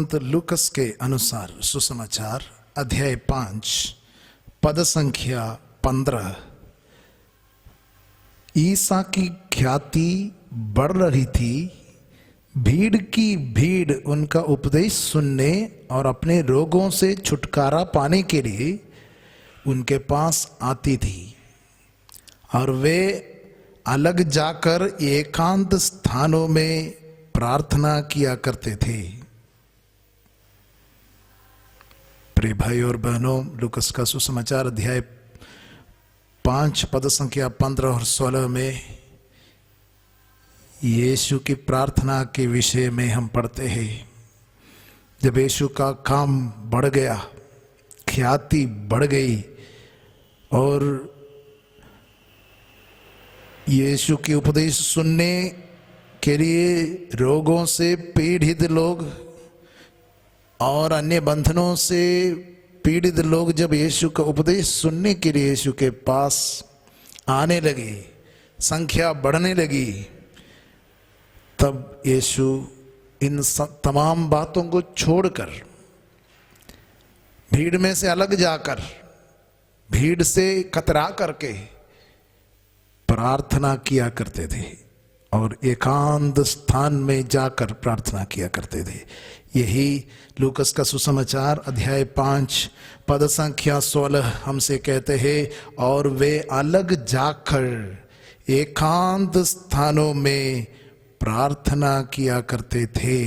संत लूकस के अनुसार सुसमाचार अध्याय 5 पद संख्या 15। ईसा की ख्याति बढ़ रही थी। भीड़ की भीड़ उनका उपदेश सुनने और अपने रोगों से छुटकारा पाने के लिए उनके पास आती थी, और वे अलग जाकर एकांत स्थानों में प्रार्थना किया करते थे। प्रिय भाई और बहनों, लूकस का सुसमाचार अध्याय 5 पद संख्या 15 और 16 में यीशु की प्रार्थना के विषय में हम पढ़ते हैं। जब यीशु का काम बढ़ गया, ख्याति बढ़ गई और यीशु के उपदेश सुनने के लिए रोगों से पीड़ित लोग और अन्य बंधनों से पीड़ित लोग जब यीशु का उपदेश सुनने के लिए यीशु के पास आने लगे, संख्या बढ़ने लगी, तब यीशु इन तमाम बातों को छोड़कर भीड़ में से अलग जाकर, भीड़ से कतरा करके प्रार्थना किया करते थे और एकांत स्थान में जाकर प्रार्थना किया करते थे। यही लूकस का सुसमाचार अध्याय 5 पद संख्या 16 हमसे कहते हैं, और वे अलग जाकर एकांत स्थानों में प्रार्थना किया करते थे।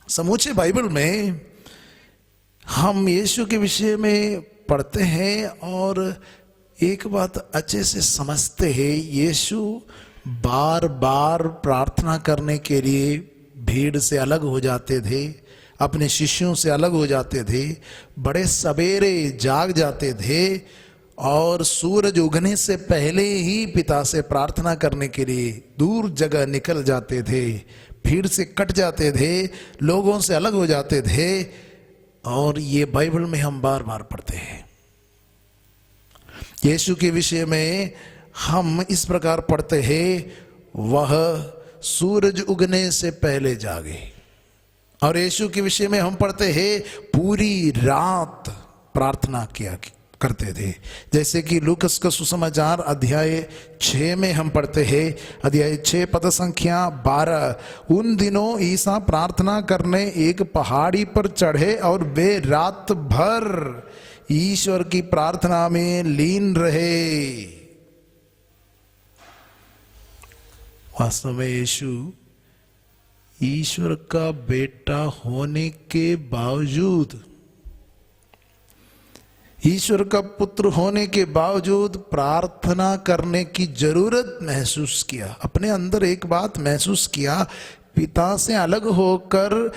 समूचे बाइबल में हम यीशु के विषय में पढ़ते हैं और एक बात अच्छे से समझते हैं। यीशु बार बार प्रार्थना करने के लिए भीड़ से अलग हो जाते थे, अपने शिष्यों से अलग हो जाते थे, बड़े सवेरे जाग जाते थे और सूरज उगने से पहले ही पिता से प्रार्थना करने के लिए दूर जगह निकल जाते थे, भीड़ से कट जाते थे, लोगों से अलग हो जाते थे। और ये बाइबल में हम बार बार पढ़ते हैं। यीशु के विषय में हम इस प्रकार पढ़ते हैं, वह सूरज उगने से पहले जागे। और यीशु के विषय में हम पढ़ते हैं, पूरी रात प्रार्थना किया करते थे। जैसे कि लूकस का सुसमाचार अध्याय 6 में हम पढ़ते हैं, अध्याय 6 पद संख्या 12, उन दिनों ईसा प्रार्थना करने एक पहाड़ी पर चढ़े और वे रात भर ईश्वर की प्रार्थना में लीन रहे। वास्तव में यीशु ईश्वर का बेटा होने के बावजूद, ईश्वर का पुत्र होने के बावजूद प्रार्थना करने की जरूरत महसूस किया। अपने अंदर एक बात महसूस किया, पिता से अलग होकर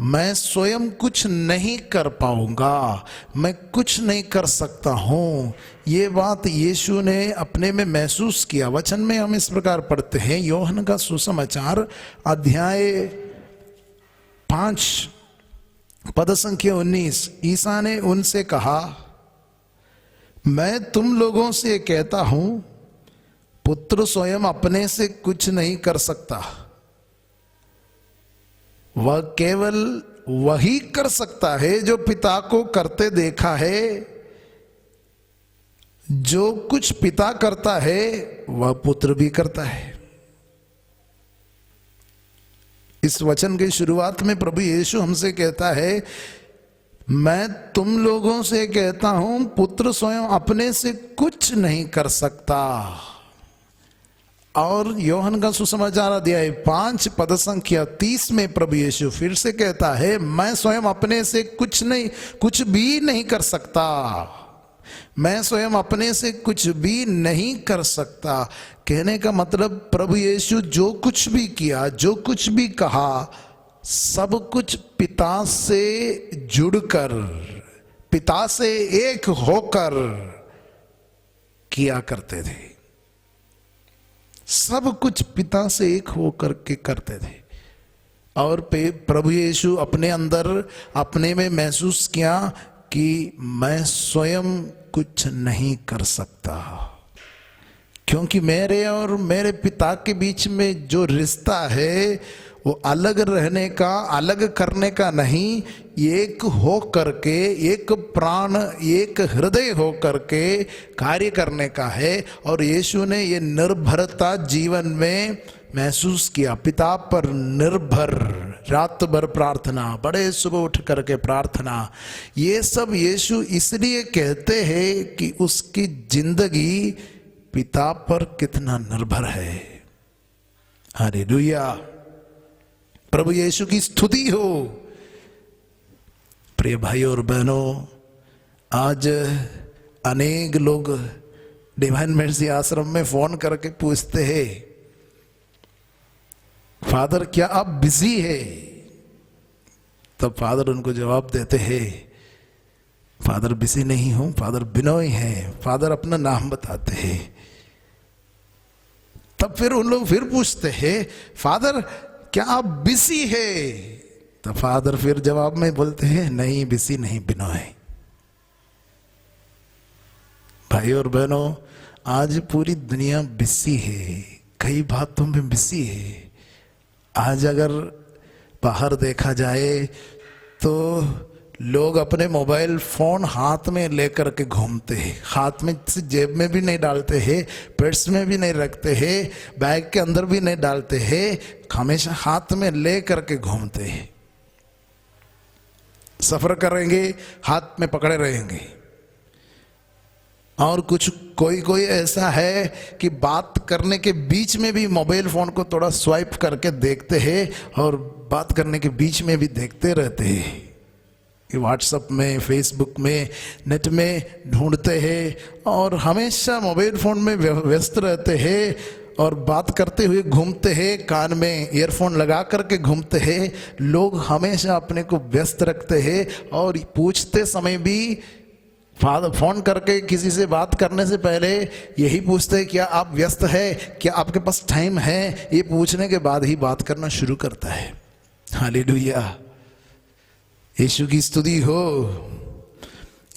मैं स्वयं कुछ नहीं कर पाऊंगा, मैं कुछ नहीं कर सकता हूं। ये बात यीशु ने अपने में महसूस किया। वचन में हम इस प्रकार पढ़ते हैं, यूहन्ना का सुसमाचार अध्याय 5 पद संख्या 19, ईसा ने उनसे कहा, मैं तुम लोगों से कहता हूं, पुत्र स्वयं अपने से कुछ नहीं कर सकता, वह केवल वही कर सकता है जो पिता को करते देखा है। जो कुछ पिता करता है वह पुत्र भी करता है। इस वचन की शुरुआत में प्रभु यीशु हमसे कहता है, मैं तुम लोगों से कहता हूं, पुत्र स्वयं अपने से कुछ नहीं कर सकता। और यूहन्ना का सुसमाचार अध्याय 5 पद संख्या 30 में प्रभु यीशु फिर से कहता है, मैं स्वयं अपने से कुछ भी नहीं कर सकता, मैं स्वयं अपने से कुछ भी नहीं कर सकता। कहने का मतलब प्रभु यीशु जो कुछ भी किया, जो कुछ भी कहा, सब कुछ पिता से जुड़कर, पिता से एक होकर किया करते थे। सब कुछ पिता से एक होकर के करते थे। और प्रभु यीशु अपने अंदर, अपने में महसूस किया कि मैं स्वयं कुछ नहीं कर सकता, क्योंकि मेरे और मेरे पिता के बीच में जो रिश्ता है वो अलग रहने का, अलग करने का नहीं, एक हो करके, एक प्राण एक हृदय हो करके कार्य करने का है। और यीशु ने ये निर्भरता जीवन में महसूस किया, पिता पर निर्भर, रात भर प्रार्थना, बड़े सुबह उठ करके प्रार्थना। ये सब यीशु इसलिए कहते हैं कि उसकी जिंदगी पिता पर कितना निर्भर है। हालेलुया, प्रभु यीशु की स्तुति हो। प्रिय भाइयों और बहनों, आज अनेक लोग डिवाइन मर्सी आश्रम में फोन करके पूछते हैं, फादर क्या आप बिजी है? तब फादर उनको जवाब देते हैं, फादर बिजी नहीं हूं, फादर बिनोई है। फादर अपना नाम बताते हैं। तब फिर उन लोग फिर पूछते हैं, फादर क्या आप बिजी है? तो फादर फिर जवाब में बोलते हैं, नहीं बिजी नहीं, बिनोई। भाई और बहनों, आज पूरी दुनिया बिजी है, कई बातों में बिजी है। आज अगर बाहर देखा जाए तो लोग अपने मोबाइल फोन हाथ में लेकर के घूमते हैं, हाथ में से जेब में भी नहीं डालते हैं, पर्स में भी नहीं रखते हैं, बैग के अंदर भी नहीं डालते हैं, हमेशा हाथ में ले करके घूमते हैं। सफर करेंगे हाथ में पकड़े रहेंगे। और कुछ कोई ऐसा है कि बात करने के बीच में भी मोबाइल फोन को थोड़ा स्वाइप करके देखते हैं और बात करने के बीच में भी देखते रहते हैं। कि व्हाट्सएप में, फेसबुक में, नेट में ढूंढते हैं और हमेशा मोबाइल फोन में व्यस्त रहते हैं और बात करते हुए घूमते हैं, कान में ईयरफोन लगा करके घूमते हैं। लोग हमेशा अपने को व्यस्त रखते हैं और पूछते समय भी, फोन करके किसी से बात करने से पहले यही पूछते हैं, क्या आप व्यस्त है, क्या आपके पास टाइम है? ये पूछने के बाद ही बात करना शुरू करता है। हालेलुया, यीशु की स्तुति हो,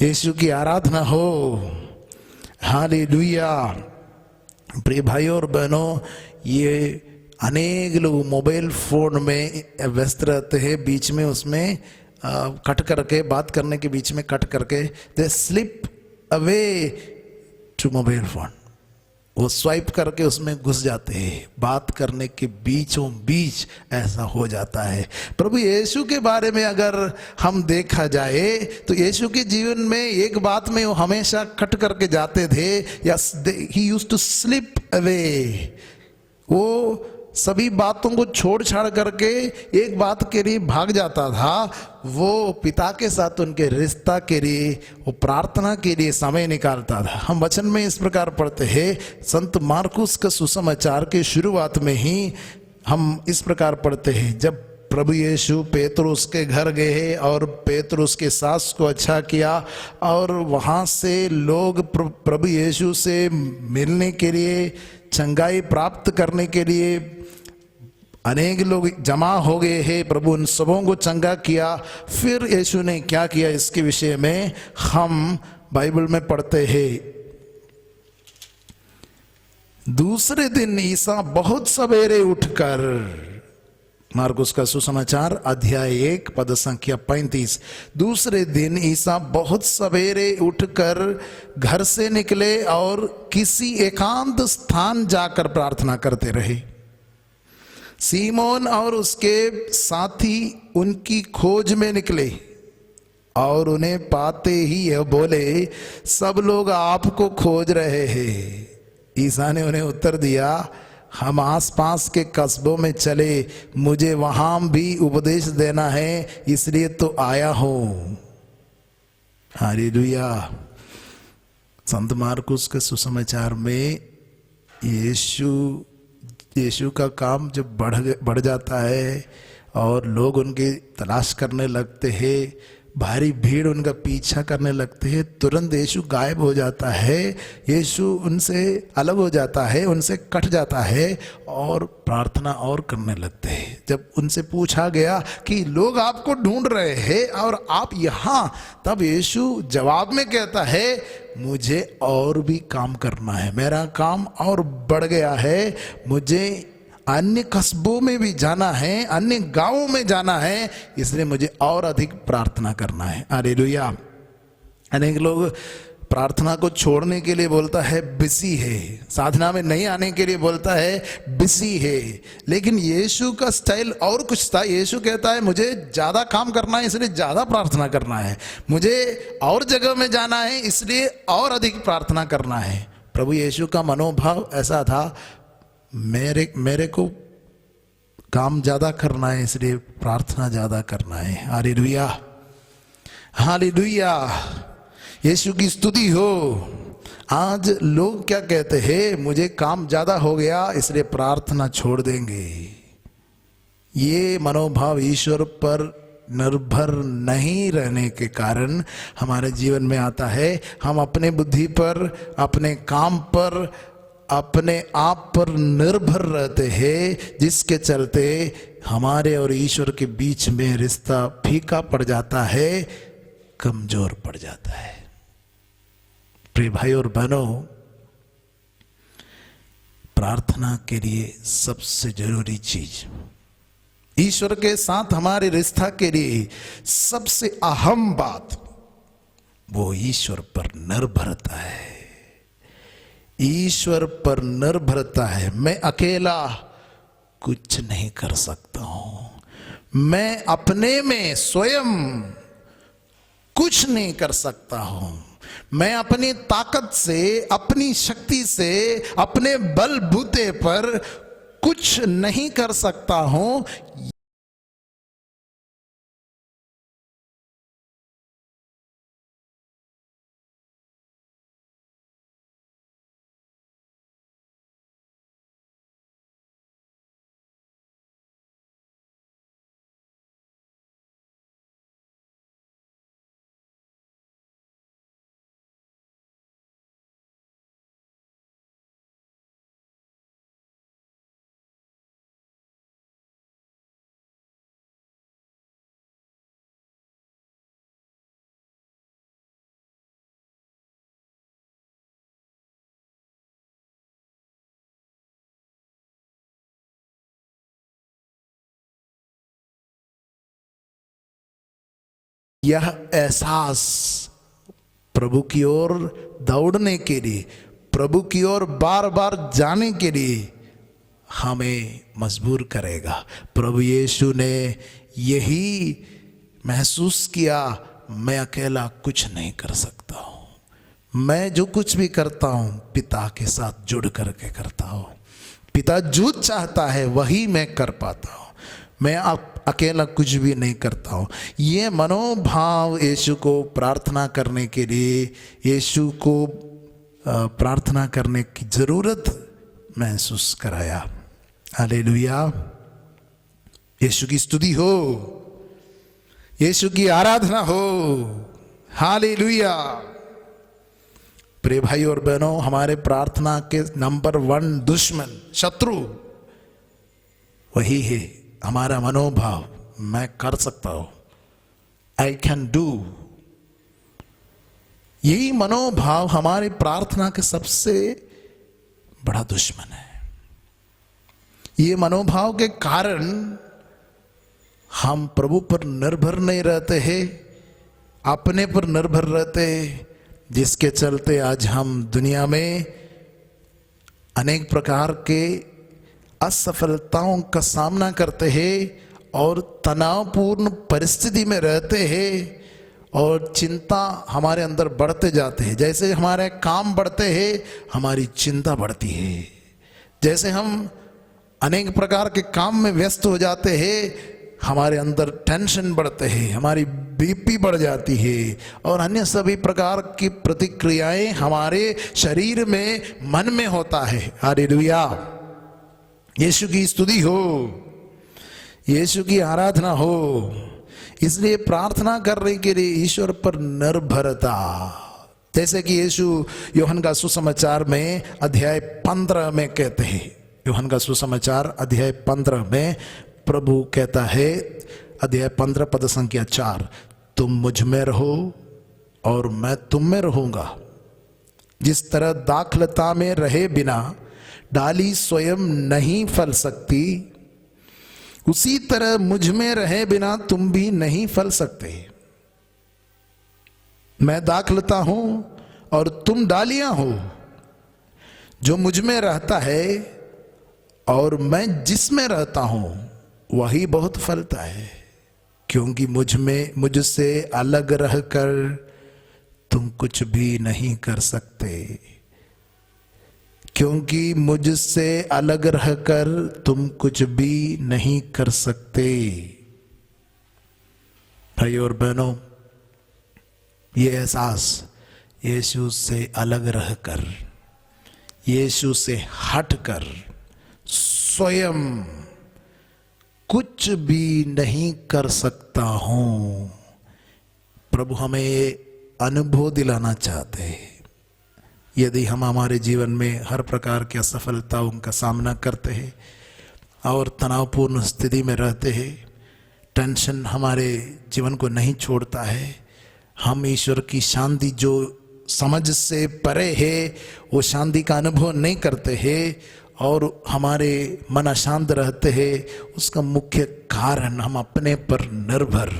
यीशु की आराधना हो। हालेलुया। प्रिय भाइयों और बहनों, ये अनेक लोग मोबाइल फोन में व्यस्त रहते हैं, बीच में उसमें कट करके, बात करने के बीच में कट करके दे slip away to mobile phone, वो स्वाइप करके उसमें घुस जाते हैं। बात करने के बीचों बीच ऐसा हो जाता है। प्रभु यीशु के बारे में अगर हम देखा जाए तो यीशु के जीवन में एक बात में वो हमेशा कट करके जाते थे, yes, he used to slip away. वो सभी बातों को छोड़ छाड़ करके एक बात के लिए भाग जाता था, वो पिता के साथ उनके रिश्ता के लिए, वो प्रार्थना के लिए समय निकालता था। हम वचन में इस प्रकार पढ़ते हैं, संत मार्कुस के सुसमाचार के शुरुआत में ही हम इस प्रकार पढ़ते हैं, जब प्रभु यीशु पेतरुस के घर गए और पेतरुस के सास को अच्छा किया और वहाँ से लोग प्रभु यीशु से मिलने के लिए, चंगाई प्राप्त करने के लिए अनेक लोग जमा हो गए हैं। प्रभु उन सबों को चंगा किया। फिर यीशु ने क्या किया, इसके विषय में हम बाइबल में पढ़ते हैं। दूसरे दिन ईसा बहुत सवेरे उठकर, मार्कुस का सुसमाचार अध्याय 1 पद संख्या 35, दूसरे दिन ईसा बहुत सवेरे उठकर घर से निकले और किसी एकांत स्थान जाकर प्रार्थना करते रहे। सीमोन और उसके साथी उनकी खोज में निकले और उन्हें पाते ही यह बोले, सब लोग आपको खोज रहे हैं। ईसा ने उन्हें उत्तर दिया, हम आसपास के कस्बों में चले, मुझे वहां भी उपदेश देना है, इसलिए तो आया हूं। हालेलुया। संत मार्कुस के सुसमाचार में यीशु का काम जब बढ़ जाता है और लोग उनकी तलाश करने लगते हैं, भारी भीड़ उनका पीछा करने लगते हैं, तुरंत यीशु गायब हो जाता है। यीशु उनसे अलग हो जाता है, उनसे कट जाता है और प्रार्थना और करने लगते हैं। जब उनसे पूछा गया कि लोग आपको ढूंढ रहे हैं और आप यहाँ, तब यीशु जवाब में कहता है, मुझे और भी काम करना है, मेरा काम और बढ़ गया है, मुझे अन्य कस्बों में भी जाना है, अन्य गांवों में जाना है, इसलिए मुझे और अधिक प्रार्थना करना है। हालेलुया। अनेक लोग प्रार्थना को छोड़ने के लिए बोलता है बिजी है, साधना में नहीं आने के लिए बोलता है बिजी है। लेकिन यीशु का स्टाइल और कुछ था। यीशु कहता है मुझे ज्यादा काम करना है इसलिए ज्यादा प्रार्थना करना है, मुझे और जगह में जाना है इसलिए और अधिक प्रार्थना करना है। प्रभु यीशु का मनोभाव ऐसा था, मेरे को काम ज्यादा करना है इसलिए प्रार्थना ज्यादा करना है। हालेलुया, हालेलुया, यीशु की स्तुति हो। आज लोग क्या कहते हैं, मुझे काम ज्यादा हो गया इसलिए प्रार्थना छोड़ देंगे। ये मनोभाव ईश्वर पर निर्भर नहीं रहने के कारण हमारे जीवन में आता है। हम अपने बुद्धि पर, अपने काम पर, अपने आप पर निर्भर रहते हैं, जिसके चलते हमारे और ईश्वर के बीच में रिश्ता फीका पड़ जाता है, कमजोर पड़ जाता है। प्रिय भाई और बहनों, प्रार्थना के लिए सबसे जरूरी चीज, ईश्वर के साथ हमारे रिश्ता के लिए सबसे अहम बात, वो ईश्वर पर निर्भरता है। ईश्वर पर निर्भरता है। मैं अकेला कुछ नहीं कर सकता हूं, मैं अपने में स्वयं कुछ नहीं कर सकता हूं, मैं अपनी ताकत से, अपनी शक्ति से, अपने बलबूते पर कुछ नहीं कर सकता हूं। यह एहसास प्रभु की ओर दौड़ने के लिए, प्रभु की ओर बार बार जाने के लिए हमें मजबूर करेगा। प्रभु यीशु ने यही महसूस किया, मैं अकेला कुछ नहीं कर सकता हूं, मैं जो कुछ भी करता हूं पिता के साथ जुड़ करके करता हूं। पिता जो चाहता है वही मैं कर पाता हूं, मैं अकेला कुछ भी नहीं करता हूं। ये मनोभाव यीशु को प्रार्थना करने के लिए, यीशु को प्रार्थना करने की जरूरत महसूस कराया। हालेलुया, यीशु की स्तुति हो, यीशु की आराधना हो। हालेलुया। प्रिय भाई और बहनों, हमारे प्रार्थना के नंबर 1 दुश्मन, शत्रु वही है हमारा मनोभाव, मैं कर सकता हूं, आई कैन डू। यही मनोभाव हमारी प्रार्थना के सबसे बड़ा दुश्मन है। ये मनोभाव के कारण हम प्रभु पर निर्भर नहीं रहते हैं, अपने पर निर्भर रहते हैं, जिसके चलते आज हम दुनिया में अनेक प्रकार के असफलताओं का सामना करते हैं और तनावपूर्ण परिस्थिति में रहते हैं और चिंता हमारे अंदर बढ़ते जाते हैं। जैसे हमारे काम बढ़ते हैं हमारी चिंता बढ़ती है, जैसे हम अनेक प्रकार के काम में व्यस्त हो जाते हैं हमारे अंदर टेंशन बढ़ते हैं, हमारी बीपी बढ़ जाती है और अन्य सभी प्रकार की प्रतिक्रियाएं हमारे शरीर में, मन में होता है। हालेलुया, यीशु की स्तुति हो, यीशु की आराधना हो। इसलिए प्रार्थना करने के लिए ईश्वर पर निर्भरता, जैसे कि यीशु यूहन्ना का सुसमाचार में अध्याय 15 में कहते हैं, यूहन्ना का सुसमाचार अध्याय 15 में प्रभु कहता है, अध्याय 15 पद संख्या 4, तुम मुझ में रहो और मैं तुम में रहूंगा। जिस तरह दाखलता में रहे बिना डाली स्वयं नहीं फल सकती, उसी तरह मुझ में रहे बिना तुम भी नहीं फल सकते। मैं दाखलता हूं और तुम डालियां हो। जो मुझ में रहता है और मैं जिसमें रहता हूं वही बहुत फलता है, क्योंकि मुझसे अलग रहकर तुम कुछ भी नहीं कर सकते। क्योंकि मुझसे अलग रहकर तुम कुछ भी नहीं कर सकते। भाई और बहनों, ये एहसास यीशु से अलग रहकर, यीशु से हटकर स्वयं कुछ भी नहीं कर सकता हूं, प्रभु हमें अनुभव दिलाना चाहते हैं। यदि हम हमारे जीवन में हर प्रकार की असफलताओं का सामना करते हैं और तनावपूर्ण स्थिति में रहते हैं, टेंशन हमारे जीवन को नहीं छोड़ता है, हम ईश्वर की शांति जो समझ से परे है वो शांति का अनुभव नहीं करते हैं और हमारे मन अशांत रहते हैं, उसका मुख्य कारण हम अपने पर निर्भर,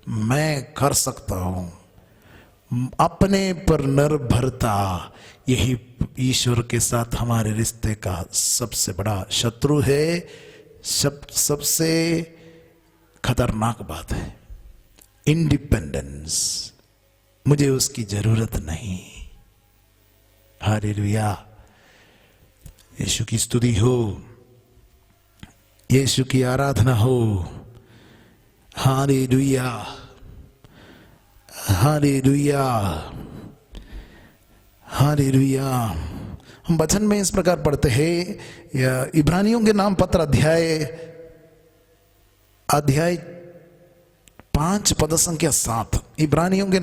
मैं कर सकता हूं, अपने पर निर्भरता, यही ईश्वर के साथ हमारे रिश्ते का सबसे बड़ा शत्रु है, सबसे खतरनाक बात है। इंडिपेंडेंस, मुझे उसकी जरूरत नहीं। हालेलुया, यीशु की स्तुति हो, यीशु की आराधना हो। Hallelujah, hallelujah, hallelujah. हम वचन में इस प्रकार पढ़ते हैं, इब्रानियों के नाम पत्र अध्याय 5 पद संख्या 7। इब्रानियों के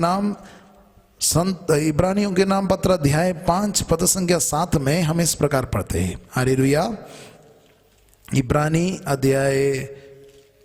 नाम पत्र अध्याय 5 पद संख्या 7 में हम इस प्रकार पढ़ते हैं। हालेलुया। इब्रानी अध्याय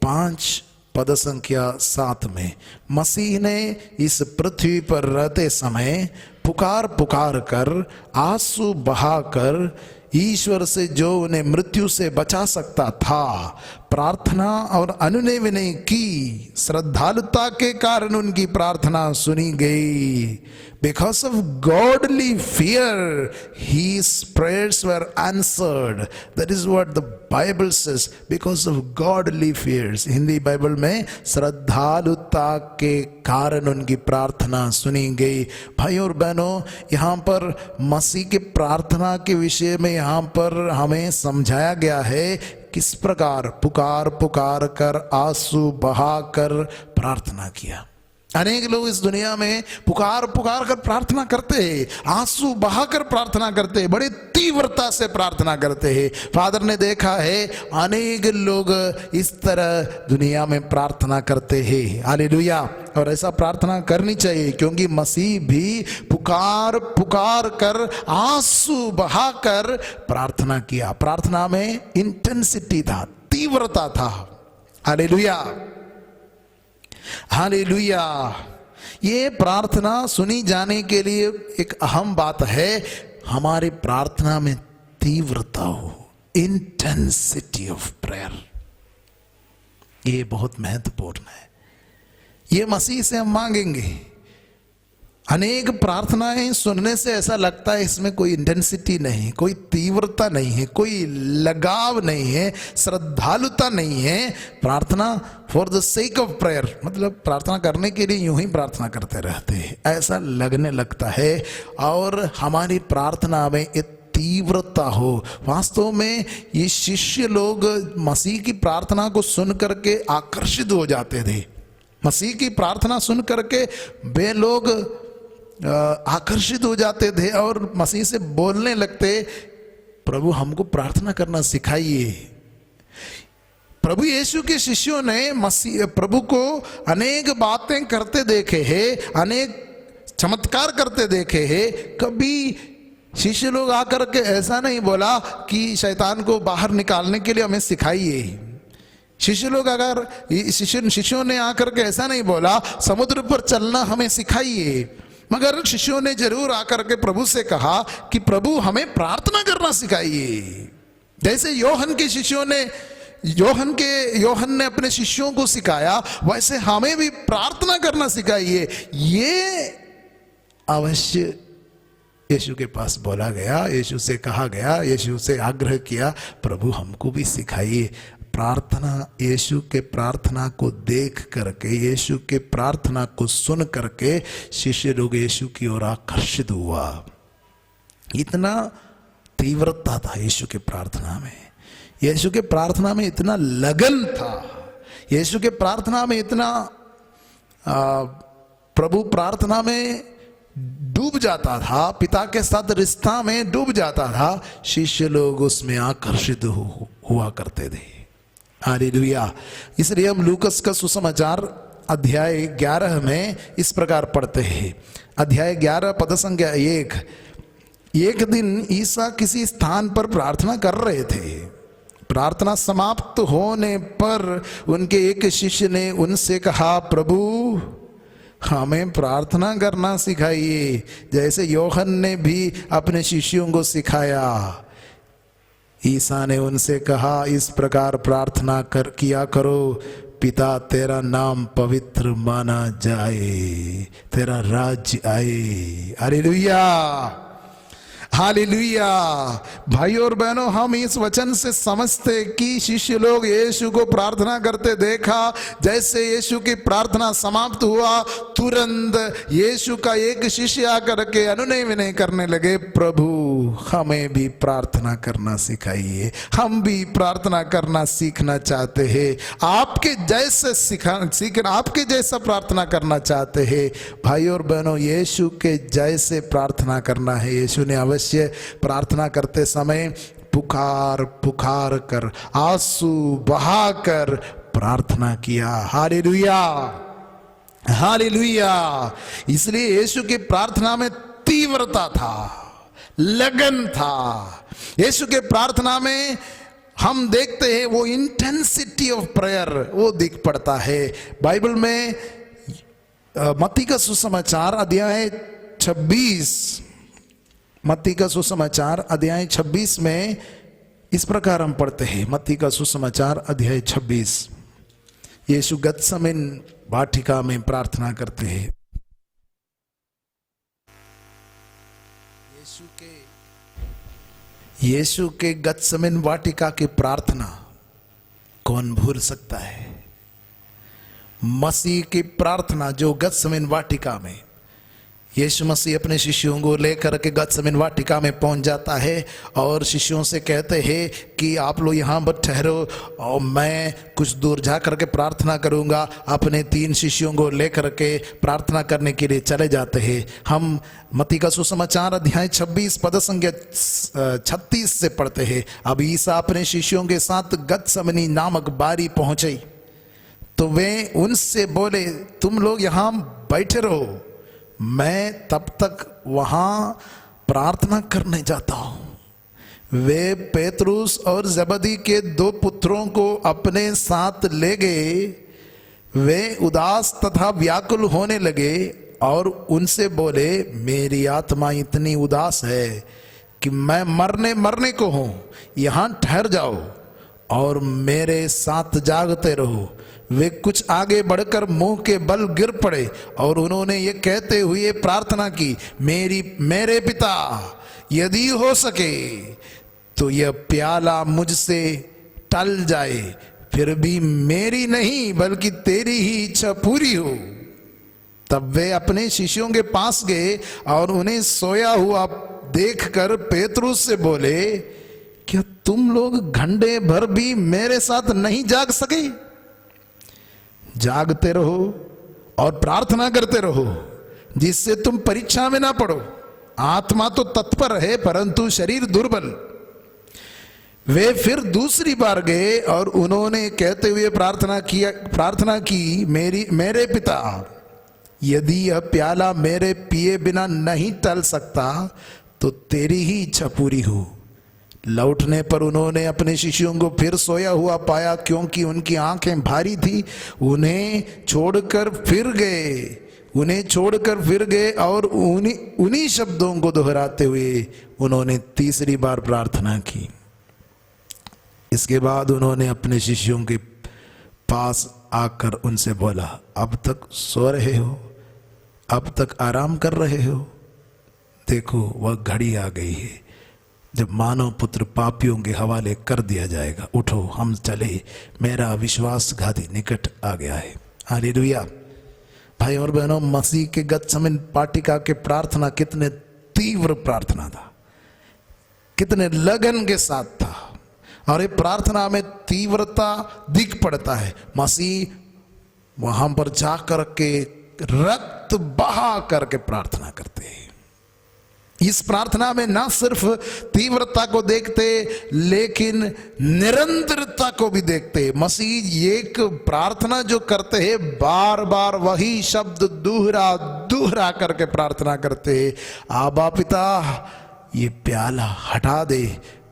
5 पद संख्या 7 में, मसीह ने इस पृथ्वी पर रहते समय पुकार पुकार कर, आंसू बहाकर ईश्वर से जो उन्हें मृत्यु से बचा सकता था प्रार्थना और अनुनय विनय की। श्रद्धालुता के कारण उनकी प्रार्थना सुनी गई। Because of godly fear, his prayers were answered. That is what the Bible says. Because of godly fears. Hindi Bible में श्रद्धालुता के कारण उनकी प्रार्थना सुनी गई। भाई और बहनों, यहाँ पर मसीह के प्रार्थना के विषय में यहाँ पर हमें समझाया गया है किस प्रकार पुकार पुकार कर, आंसू बहा कर प्रार्थना किया। अनेक लोग इस दुनिया में पुकार पुकार कर प्रार्थना करते हैं, आंसू बहाकर प्रार्थना करते हैं, बड़े तीव्रता से प्रार्थना करते हैं। फादर ने देखा है अनेक लोग इस तरह दुनिया में प्रार्थना करते हैं। हालेलुया। और ऐसा प्रार्थना करनी चाहिए, क्योंकि मसीह भी पुकार पुकार कर, आंसू बहाकर प्रार्थना किया। प्रार्थना में इंटेंसिटी था, तीव्रता था। Hallelujah, hallelujah. ये प्रार्थना सुनी जाने के लिए एक अहम बात है, हमारी प्रार्थना में तीव्रता हो, इंटेंसिटी ऑफ प्रेयर। ये बहुत महत्वपूर्ण है। ये मसीह से हम मांगेंगे। अनेक प्रार्थनाएं सुनने से ऐसा लगता है इसमें कोई इंटेंसिटी नहीं, कोई तीव्रता नहीं है, कोई लगाव नहीं है, श्रद्धालुता नहीं है। प्रार्थना for the sake of prayer, मतलब प्रार्थना करने के लिए यूं ही प्रार्थना करते रहते हैं, ऐसा लगने लगता है। और हमारी प्रार्थना में तीव्रता हो। वास्तव में ये शिष्य लोग मसीह की प्रार्थना को सुन करके आकर्षित हो जाते थे। मसीह की प्रार्थना सुन करके वे लोग आकर्षित हो जाते थे और मसीह से बोलने लगते, प्रभु हमको प्रार्थना करना सिखाइए। प्रभु यीशु के शिष्यों ने मसीह प्रभु को अनेक बातें करते देखे हैं, अनेक चमत्कार करते देखे हैं। कभी शिष्य लोग आकर के ऐसा नहीं बोला कि शैतान को बाहर निकालने के लिए हमें सिखाइए। शिष्यों ने आकर के ऐसा नहीं बोला समुद्र पर चलना हमें सिखाइए। मगर शिष्यों ने जरूर आकर के प्रभु से कहा कि प्रभु हमें प्रार्थना करना सिखाइए। जैसे योहन के शिष्यों ने योहन ने अपने शिष्यों को सिखाया, वैसे हमें भी प्रार्थना करना सिखाइए। ये अवश्य यीशु के पास बोला गया, यीशु से कहा गया, यीशु से आग्रह किया, प्रभु हमको भी सिखाइए प्रार्थना। यीशु के प्रार्थना को देख करके, यीशु के प्रार्थना को सुन करके शिष्य लोग यीशु की ओर आकर्षित हुआ। इतना तीव्रता था यीशु के प्रार्थना में, यीशु के प्रार्थना में इतना लगन था, यीशु के प्रार्थना में इतना प्रभु प्रार्थना में डूब जाता था, पिता के साथ रिश्ता में डूब जाता था। शिष्य लोग उसमें आकर्षित हुआ करते थे। हालेलुया। इसलिए हम लूकस का सुसमाचार अध्याय 11 में इस प्रकार पढ़ते हैं। अध्याय 11 पद संख्या 1। एक दिन ईसा किसी स्थान पर प्रार्थना कर रहे थे। प्रार्थना समाप्त होने पर उनके एक शिष्य ने उनसे कहा, प्रभु हमें प्रार्थना करना सिखाइए, जैसे योहन ने भी अपने शिष्यों को सिखाया। ईसा ने उनसे कहा, इस प्रकार प्रार्थना किया करो, पिता तेरा नाम पवित्र माना जाए, तेरा राज्य आए। Hallelujah, hallelujah. भाइयों और बहनों, हम इस वचन से समझते कि शिष्य लोग यीशु को प्रार्थना करते देखा। जैसे यीशु की प्रार्थना समाप्त हुआ, तुरंत यीशु का एक शिष्य आकर के अनुनय विनय करने लगे, प्रभु हमें भी प्रार्थना करना सिखाइए, हम भी प्रार्थना करना सीखना चाहते हैं, आपके जैसे सीखना, आपके जैसा प्रार्थना करना चाहते हैं। भाइयों और बहनों, यीशु के जैसे प्रार्थना करना है। यीशु ने अवश्य प्रार्थना करते समय पुकार पुकार कर, आंसू बहाकर प्रार्थना किया। Hallelujah, hallelujah. इसलिए यीशु की प्रार्थना में तीव्रता था, लगन था। यीशु के प्रार्थना में हम देखते हैं वो इंटेंसिटी ऑफ प्रेयर वो दिख पड़ता है। बाइबल में मत्ती का सुसमाचार अध्याय 26, मत्ती का सुसमाचार अध्याय 26 में इस प्रकार हम पढ़ते हैं। मत्ती का सुसमाचार अध्याय 26। यीशु गत्समन वाटिका में प्रार्थना करते हैं। यीशु के गत्समन वाटिका की प्रार्थना कौन भूल सकता है? मसीह की प्रार्थना जो गत्समन वाटिका में, यीशु मसीह अपने शिष्यों को लेकर के गत्समन वाटिका में पहुंच जाता है और शिष्यों से कहते हैं कि आप लोग यहाँ पर ठहरो और मैं कुछ दूर जा करके प्रार्थना करूँगा। अपने 3 शिष्यों को लेकर के प्रार्थना करने के लिए चले जाते हैं। हम मत्ती का सुसमाचार अध्याय 26 पद संख्या 36 से पढ़ते हैं। अब ईसा अपने शिष्यों के साथ गत्समनी नामक बारी पहुँचे तो वे उनसे बोले, तुम लोग यहाँ बैठे रहो, मैं तब तक वहां प्रार्थना करने जाता हूं। वे पेतरुस और जबदी के 2 पुत्रों को अपने साथ ले गए। वे उदास तथा व्याकुल होने लगे और उनसे बोले, मेरी आत्मा इतनी उदास है कि मैं मरने को हूं, यहां ठहर जाओ और मेरे साथ जागते रहो। वे कुछ आगे बढ़कर मुंह के बल गिर पड़े और उन्होंने ये कहते हुए प्रार्थना की, मेरे पिता, यदि हो सके तो यह प्याला मुझसे टल जाए, फिर भी मेरी नहीं बल्कि तेरी ही इच्छा पूरी हो। तब वे अपने शिष्यों के पास गए और उन्हें सोया हुआ देखकर पेतरुस से बोले, क्या तुम लोग घंटे भर भी मेरे साथ नहीं जाग सके? जागते रहो और प्रार्थना करते रहो, जिससे तुम परीक्षा में ना पड़ो। आत्मा तो तत्पर है परंतु शरीर दुर्बल। वे फिर दूसरी बार गए और उन्होंने कहते हुए प्रार्थना की, मेरे पिता, यदि यह प्याला मेरे पिए बिना नहीं टल सकता तो तेरी ही इच्छा पूरी हो। लौटने पर उन्होंने अपने शिष्यों को फिर सोया हुआ पाया, क्योंकि उनकी आंखें भारी थी। उन्हें छोड़कर फिर गए उन्हें छोड़कर फिर गए और उन्हीं शब्दों को दोहराते हुए उन्होंने तीसरी बार प्रार्थना की। इसके बाद उन्होंने अपने शिष्यों के पास आकर उनसे बोला, अब तक सो रहे हो, अब तक आराम कर रहे हो? देखो वह घड़ी आ गई है जब मानव पुत्र पापियों के हवाले कर दिया जाएगा। उठो हम चले, मेरा विश्वासघाती निकट आ गया है। हालेलुया। भाई और बहनों, मसीह के गतसमन पाटिका के प्रार्थना कितने तीव्र प्रार्थना था, कितने लगन के साथ था। और ये प्रार्थना में तीव्रता दिख पड़ता है। मसीह वहां पर जाकर के रक्त बहा करके प्रार्थना करते हैं। इस प्रार्थना में ना सिर्फ तीव्रता को देखते लेकिन निरंतरता को भी देखते। मसीह एक प्रार्थना जो करते हैं बार बार वही शब्द दोहरा दोहरा करके प्रार्थना करते हैं। आबा पिता, ये प्याला हटा दे,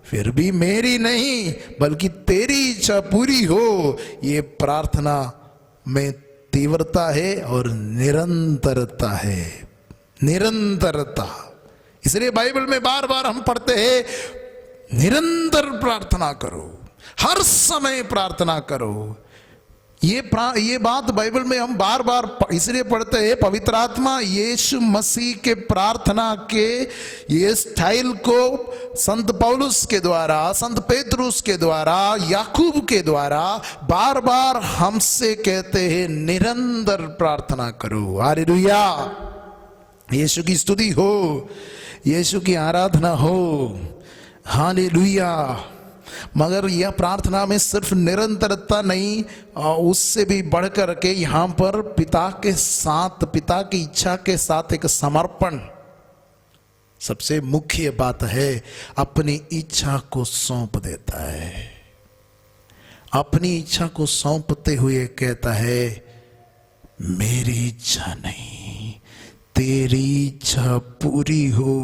फिर भी मेरी नहीं बल्कि तेरी इच्छा पूरी हो। ये प्रार्थना में तीव्रता है और निरंतरता है, निरंतरता। इसलिए बाइबल में बार बार हम पढ़ते हैं, निरंतर प्रार्थना करो, हर समय प्रार्थना करो। ये बात बाइबल में हम बार बार इसलिए पढ़ते हैं, पवित्र आत्मा यीशु मसीह के प्रार्थना के ये स्टाइल को संत पौलुस के द्वारा, संत पेतरुस के द्वारा, याकूब के द्वारा बार बार हमसे कहते हैं, निरंतर प्रार्थना करो। हालेलुया। यीशु की स्तुति हो, यीशु की आराधना हो। हालेलुया। मगर यह प्रार्थना में सिर्फ निरंतरता नहीं, उससे भी बढ़कर के यहां पर पिता के साथ, पिता की इच्छा के साथ एक समर्पण सबसे मुख्य बात है। अपनी इच्छा को सौंप देता है। अपनी इच्छा को सौंपते हुए कहता है, मेरी इच्छा नहीं तेरी इच्छा पूरी हो।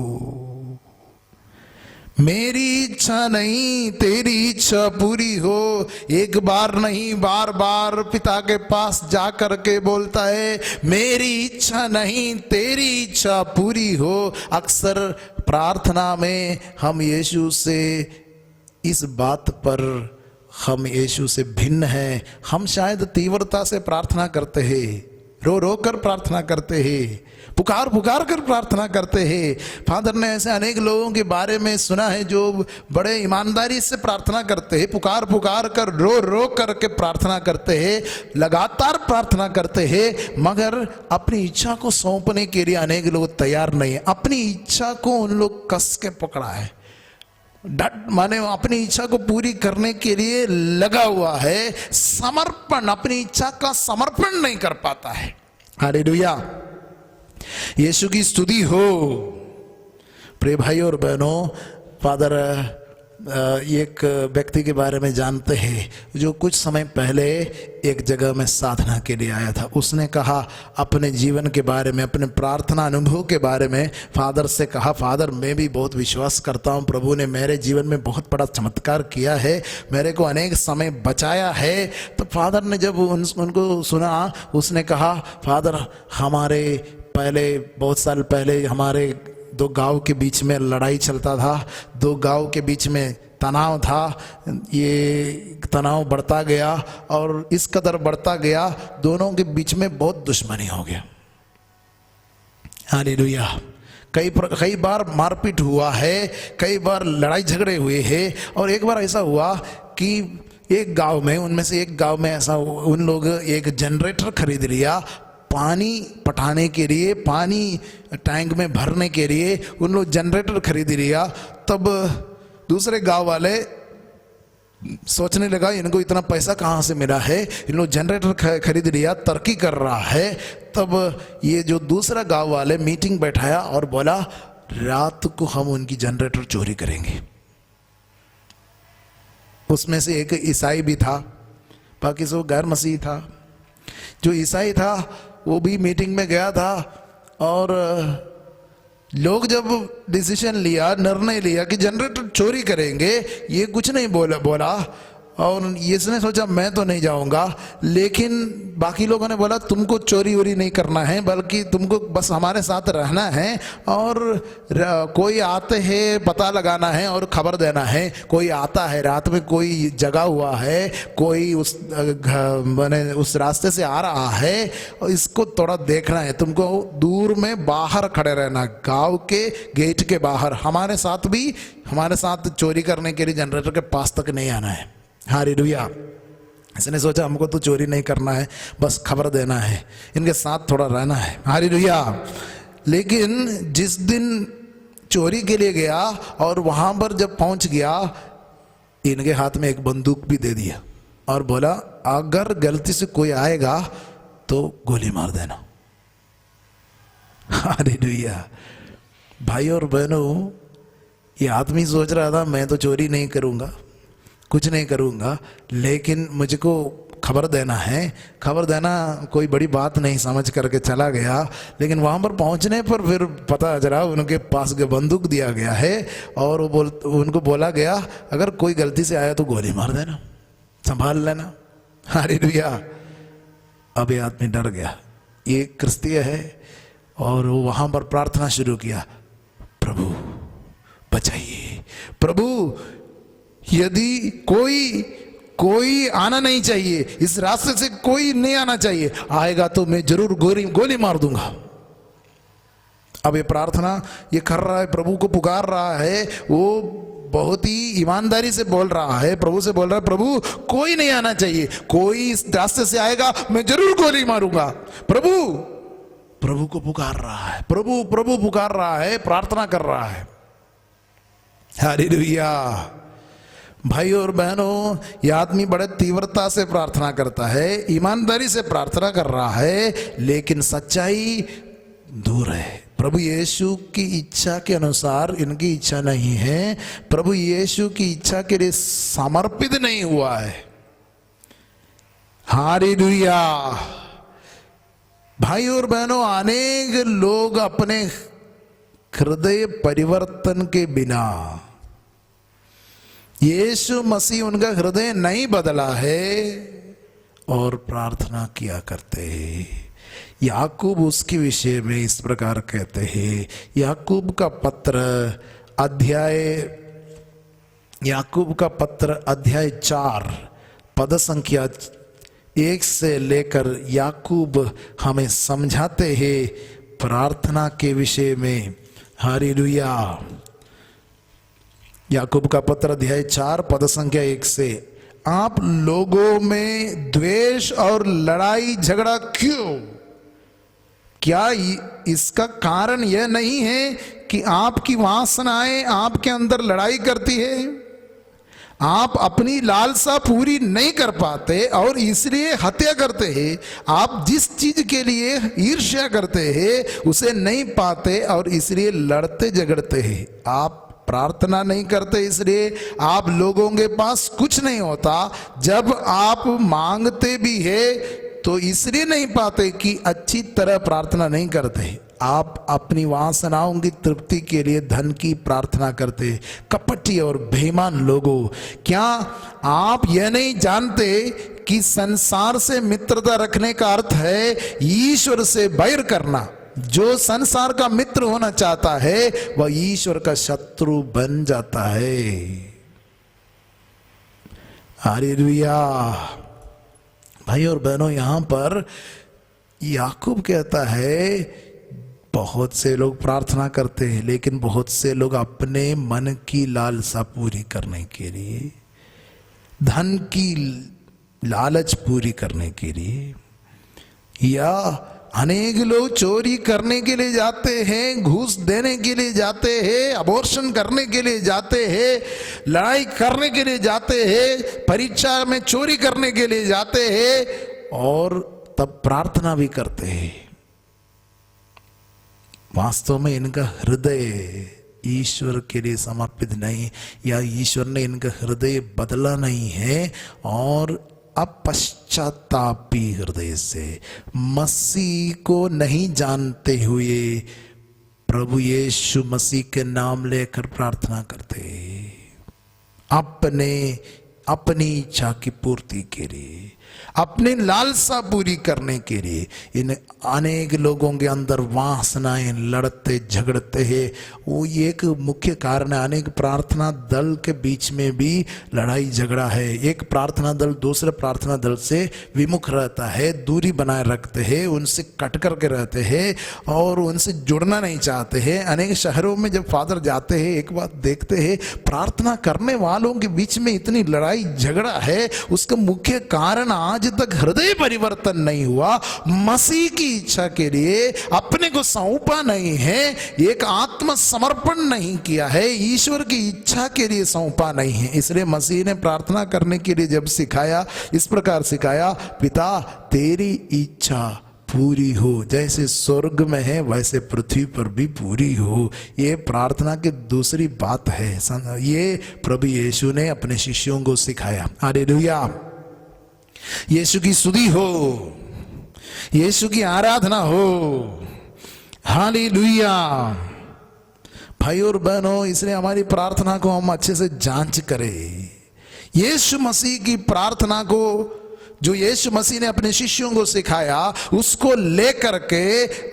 मेरी इच्छा नहीं तेरी इच्छा पूरी हो। एक बार नहीं, बार बार पिता के पास जाकर के बोलता है, मेरी इच्छा नहीं तेरी इच्छा पूरी हो। अक्सर प्रार्थना में हम यीशु से इस बात पर हम यीशु से भिन्न हैं। हम शायद तीव्रता से प्रार्थना करते हैं, रो रो कर प्रार्थना करते हैं, पुकार पुकार कर प्रार्थना करते हैं। फादर ने ऐसे अनेक लोगों के बारे में सुना है जो बड़े ईमानदारी से प्रार्थना करते हैं, पुकार पुकार कर, रो रो करके प्रार्थना करते हैं, लगातार प्रार्थना करते हैं, मगर अपनी इच्छा को सौंपने के लिए अनेक लोग तैयार नहीं है। अपनी इच्छा को उन लोग कस के पकड़ा है, डट माने अपनी इच्छा को पूरी करने के लिए लगा हुआ है। समर्पण, अपनी इच्छा का समर्पण नहीं कर पाता है। हालेलुया। यीशु की स्तुति हो। प्रिय भाई और बहनों, फादर एक व्यक्ति के बारे में जानते हैं जो कुछ समय पहले एक जगह में साधना के लिए आया था। उसने कहा अपने जीवन के बारे में, अपने प्रार्थना अनुभव के बारे में फादर से कहा, फादर मैं भी बहुत विश्वास करता हूँ, प्रभु ने मेरे जीवन में बहुत बड़ा चमत्कार किया है, मेरे को अनेक समय बचाया है। तो फादर ने जब उनको सुना, उसने कहा, फादर हमारे पहले, बहुत साल पहले हमारे दो गांव के बीच में लड़ाई चलता था, दो गांव के बीच में तनाव था। ये तनाव बढ़ता गया और इस कदर बढ़ता गया, दोनों के बीच में बहुत दुश्मनी हो गया। हालेलुया। कई बार मारपीट हुआ है, कई बार लड़ाई झगड़े हुए हैं। और एक बार ऐसा हुआ कि एक गांव में, उनमें से एक गांव में ऐसा, उन लोग एक जनरेटर खरीद लिया पानी पटाने के लिए, पानी टैंक में भरने के लिए उन लोग जनरेटर खरीद लिया। तब दूसरे गांव वाले सोचने लगा इनको इतना पैसा कहाँ से मिला है, इन लोग जनरेटर खरीद लिया, तरक्की कर रहा है। तब ये जो दूसरा गांव वाले मीटिंग बैठाया और बोला रात को हम उनकी जनरेटर चोरी करेंगे। उसमें से एक ईसाई भी था, बाकी सब गैर मसीही था। जो ईसाई था वो भी मीटिंग में गया था और लोग जब डिसीजन लिया, निर्णय लिया कि जनरेटर चोरी करेंगे, ये कुछ नहीं बोला और इसने सोचा मैं तो नहीं जाऊंगा, लेकिन बाकी लोगों ने बोला तुमको चोरी वोरी नहीं करना है, बल्कि तुमको बस हमारे साथ रहना है और कोई आते हैं पता लगाना है और खबर देना है। कोई आता है रात में, कोई जगा हुआ है, कोई उस रास्ते से आ रहा है और इसको थोड़ा देखना है। तुमको दूर में बाहर खड़े रहना, गांव के गेट के बाहर, हमारे साथ चोरी करने के लिए जनरेटर के पास तक नहीं आना है। हालेलुया। इसने सोचा हमको तो चोरी नहीं करना है, बस खबर देना है, इनके साथ थोड़ा रहना है। हालेलुया। लेकिन जिस दिन चोरी के लिए गया और वहां पर जब पहुंच गया, इनके हाथ में एक बंदूक भी दे दिया और बोला अगर गलती से कोई आएगा तो गोली मार देना। हालेलुया। भाई और बहनों, ये आदमी सोच रहा था मैं तो चोरी नहीं करूंगा, कुछ नहीं करूंगा, लेकिन मुझको खबर देना है। खबर देना कोई बड़ी बात नहीं समझ करके चला गया। लेकिन वहां पर पहुंचने पर फिर पता चला उनके पास बंदूक दिया गया है और उनको बोला गया अगर कोई गलती से आया तो गोली मार देना, संभाल लेना। हालेलुया। अब ये आदमी डर गया, ये क्रिस्तीय है, और वो वहां पर प्रार्थना शुरू किया, प्रभु बचाइए, प्रभु यदि कोई आना नहीं चाहिए, इस रास्ते से कोई नहीं आना चाहिए, आएगा तो मैं जरूर गोली मार दूंगा। अब ये प्रार्थना ये कर रहा है, प्रभु को पुकार रहा है, वो बहुत ही ईमानदारी से बोल रहा है, प्रभु से बोल रहा है प्रभु कोई नहीं आना चाहिए, कोई इस रास्ते से आएगा मैं जरूर गोली मारूंगा। प्रभु को पुकार रहा है, प्रभु पुकार रहा है, प्रार्थना कर रहा है। हालेलुया। भाई और बहनों, ये आदमी बड़े तीव्रता से प्रार्थना करता है, ईमानदारी से प्रार्थना कर रहा है, लेकिन सच्चाई दूर है। प्रभु यीशु की इच्छा के अनुसार इनकी इच्छा नहीं है, प्रभु यीशु की इच्छा के लिए समर्पित नहीं हुआ है। हालेलुया। भाई और बहनों, अनेक लोग अपने हृदय परिवर्तन के बिना, यीशु मसीह उनका हृदय नहीं बदला है और प्रार्थना किया करते हैं। याकूब उसके विषय में इस प्रकार कहते हैं, याकूब का पत्र अध्याय 4 पद संख्या 1 से लेकर याकूब हमें समझाते हैं प्रार्थना के विषय में। हालेलुया। याकूब का पत्र अध्याय 4 पद संख्या 1 से, आप लोगों में द्वेष और लड़ाई झगड़ा क्यों? क्या इसका कारण यह नहीं है कि आपकी वासनाएं आपके अंदर लड़ाई करती है? आप अपनी लालसा पूरी नहीं कर पाते और इसलिए हत्या करते हैं। आप जिस चीज के लिए ईर्ष्या करते हैं उसे नहीं पाते और इसलिए लड़ते झगड़ते हैं। आप प्रार्थना नहीं करते इसलिए आप लोगों के पास कुछ नहीं होता। जब आप मांगते भी है तो इसलिए नहीं पाते कि अच्छी तरह प्रार्थना नहीं करते। आप अपनी वासनाओं की तृप्ति के लिए धन की प्रार्थना करते। कपटी और बेईमान लोगों, क्या आप यह नहीं जानते कि संसार से मित्रता रखने का अर्थ है ईश्वर से बैर करना? जो संसार का मित्र होना चाहता है वह ईश्वर का शत्रु बन जाता है। हालेलुया। भाई और बहनों, यहां पर याकूब कहता है बहुत से लोग प्रार्थना करते हैं, लेकिन बहुत से लोग अपने मन की लालसा पूरी करने के लिए, धन की लालच पूरी करने के लिए, या अनेक लोग चोरी करने के लिए जाते हैं, घूस देने के लिए जाते हैं, अबॉर्शन करने के लिए जाते हैं, लड़ाई करने के लिए जाते हैं, परीक्षा में चोरी करने के लिए जाते हैं और तब प्रार्थना भी करते हैं। वास्तव में इनका हृदय ईश्वर के लिए समर्पित नहीं, या ईश्वर ने इनका हृदय बदला नहीं है और अब पश्चातापी हृदय से मसीह को नहीं जानते हुए प्रभु यीशु मसीह के नाम लेकर प्रार्थना करते, अपने अपनी इच्छा की पूर्ति के लिए, अपनी लालसा पूरी करने के लिए। इन अनेक लोगों के अंदर वासनाएं लड़ते झगड़ते हैं, वो एक मुख्य कारण है। अनेक प्रार्थना दल के बीच में भी लड़ाई झगड़ा है। एक प्रार्थना दल दूसरे प्रार्थना दल से विमुख रहता है, दूरी बनाए रखते हैं, उनसे कट करके रहते हैं और उनसे जुड़ना नहीं चाहते हैं। अनेक शहरों में जब फादर जाते हैं, एक बात देखते हैं, प्रार्थना करने वालों के बीच में इतनी लड़ाई झगड़ा है। उसका मुख्य कारण आज तक हृदय परिवर्तन नहीं हुआ, मसीह की इच्छा के लिए अपने को सौंपा नहीं है, एक आत्मसमर्पण नहीं किया है, ईश्वर की इच्छा के लिए सौंपा नहीं है। इसलिए मसीह ने प्रार्थना करने के लिए जब सिखाया, इस प्रकार सिखाया, पिता तेरी इच्छा पूरी हो, जैसे स्वर्ग में है वैसे पृथ्वी पर भी पूरी हो। ये प्रार्थना की दूसरी बात है। ये प्रभु यीशु ने अपने शिष्यों को सिखाया। हालेलुया, यीशु की स्तुति हो, यीशु की आराधना हो। हालेलुया। भाई और बहनों, इसलिए हमारी प्रार्थना को हम अच्छे से जांच करें। यीशु मसीह की प्रार्थना को, जो यीशु मसीह ने अपने शिष्यों को सिखाया, उसको लेकर के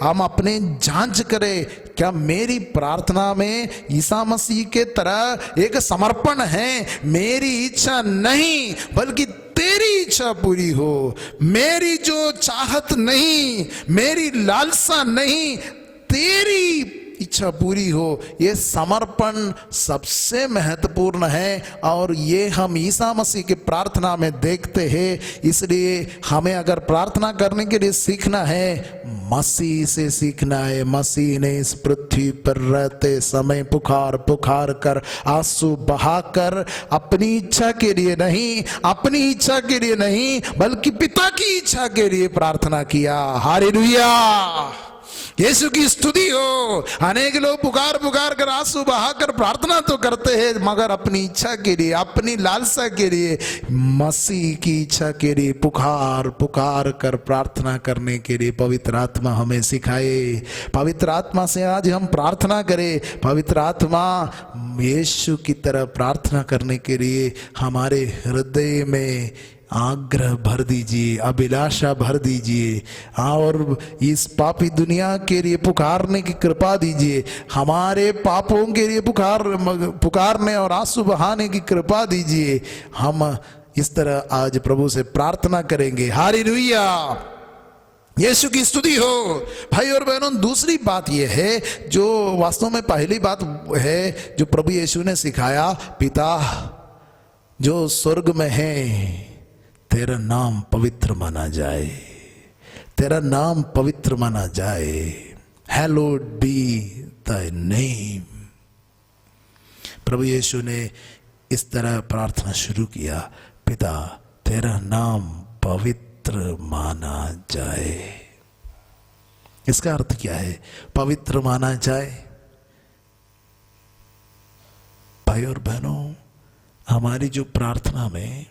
हम अपने जांच करें। क्या मेरी प्रार्थना में ईसा मसीह के तरह एक समर्पण है? मेरी इच्छा नहीं बल्कि तेरी इच्छा पूरी हो, मेरी जो चाहत नहीं, मेरी लालसा नहीं, तेरी इच्छा पूरी हो। ये समर्पण सबसे महत्वपूर्ण है और ये हम ईसा मसीह की प्रार्थना में देखते हैं। इसलिए हमें अगर प्रार्थना करने के लिए सीखना है, मसीह से सीखना है। मसीह ने इस पृथ्वी पर रहते समय पुकार पुकार कर, आंसू बहाकर, अपनी इच्छा के लिए नहीं, अपनी इच्छा के लिए नहीं बल्कि पिता की इच्छा के लिए प्रार्थना किया। हालेलुया, यीशु की स्तुति हो। अनेक लोग पुकार पुकार कर, आंसू बहाकर प्रार्थना तो करते हैं, मगर अपनी इच्छा के लिए, अपनी लालसा के लिए, मसीह की इच्छा के लिए पुकार पुकार कर प्रार्थना करने के लिए पवित्र आत्मा हमें सिखाए। पवित्र आत्मा से आज हम प्रार्थना करें। पवित्र आत्मा यीशु की तरह प्रार्थना करने के लिए हमारे हृदय में आग्रह भर दीजिए, अभिलाषा भर दीजिए और इस पापी दुनिया के लिए पुकारने की कृपा दीजिए। हमारे पापों के लिए पुकारने और आंसू बहाने की कृपा दीजिए। हम इस तरह आज प्रभु से प्रार्थना करेंगे। हालेलुया, यीशु की स्तुति हो। भाई और बहनों, दूसरी बात यह है, जो वास्तव में पहली बात है जो प्रभु यीशु ने सिखाया, पिता जो स्वर्ग में है, तेरा नाम पवित्र माना जाए, तेरा नाम पवित्र माना जाए। हैलोड बी ताय नेम। प्रभु यीशु ने इस तरह प्रार्थना शुरू किया, पिता तेरा नाम पवित्र माना जाए। इसका अर्थ क्या है? पवित्र माना जाए। भाई और बहनों, हमारी जो प्रार्थना में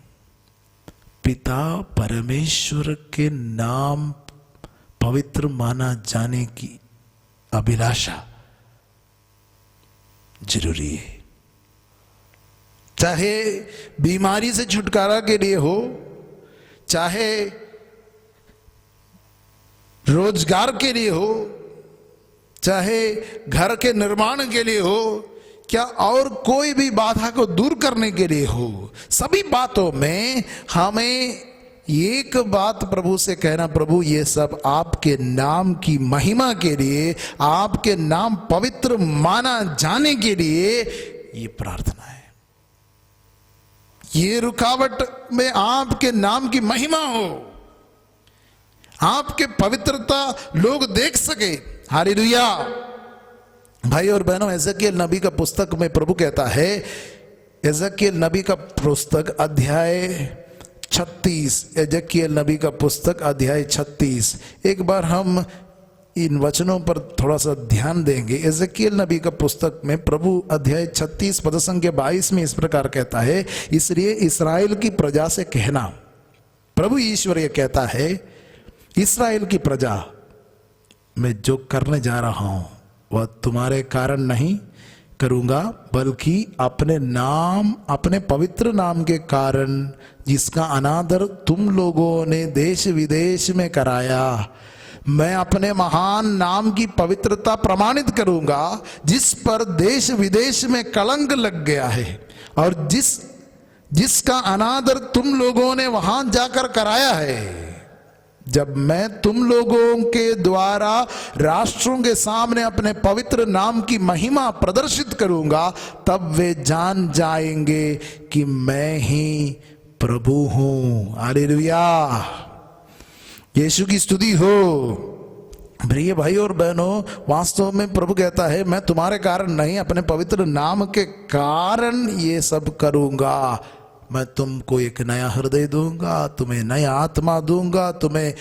पिता परमेश्वर के नाम पवित्र माना जाने की अभिलाषा जरूरी है। चाहे बीमारी से छुटकारा के लिए हो, चाहे रोजगार के लिए हो, चाहे घर के निर्माण के लिए हो, क्या और कोई भी बाधा को दूर करने के लिए हो, सभी बातों में हमें एक बात प्रभु से कहना, प्रभु ये सब आपके नाम की महिमा के लिए, आपके नाम पवित्र माना जाने के लिए ये प्रार्थना है। ये रुकावट में आपके नाम की महिमा हो, आपके पवित्रता लोग देख सके। हालेलुया। भाई और बहनों, एजेकियल नबी का पुस्तक में प्रभु कहता है, एजेकियल नबी का पुस्तक अध्याय 36, एजेकियल नबी का पुस्तक अध्याय 36। एक बार हम इन वचनों पर थोड़ा सा ध्यान देंगे। एजेकियल नबी का पुस्तक में प्रभु अध्याय 36 पद संख्या 22 में इस प्रकार कहता है, इसलिए इस्राएल की प्रजा से कहना, प्रभु ईश्वर ये कहता है, इस्राएल की प्रजा, मैं जो करने जा रहा हूं वह तुम्हारे कारण नहीं करूंगा, बल्कि अपने नाम, अपने पवित्र नाम के कारण जिसका अनादर तुम लोगों ने देश विदेश में कराया, मैं अपने महान नाम की पवित्रता प्रमाणित करूंगा, जिस पर देश विदेश में कलंक लग गया है और जिसका अनादर तुम लोगों ने वहां जाकर कराया है। जब मैं तुम लोगों के द्वारा राष्ट्रों के सामने अपने पवित्र नाम की महिमा प्रदर्शित करूंगा, तब वे जान जाएंगे कि मैं ही प्रभु हूं। हालेलुया, यीशु की स्तुति हो। प्रिय भाई और बहनों, वास्तव में प्रभु कहता है, मैं तुम्हारे कारण नहीं, अपने पवित्र नाम के कारण ये सब करूंगा। मैं तुमको एक नया हृदय दूंगा, तुम्हें नया आत्मा दूंगा, तुम्हें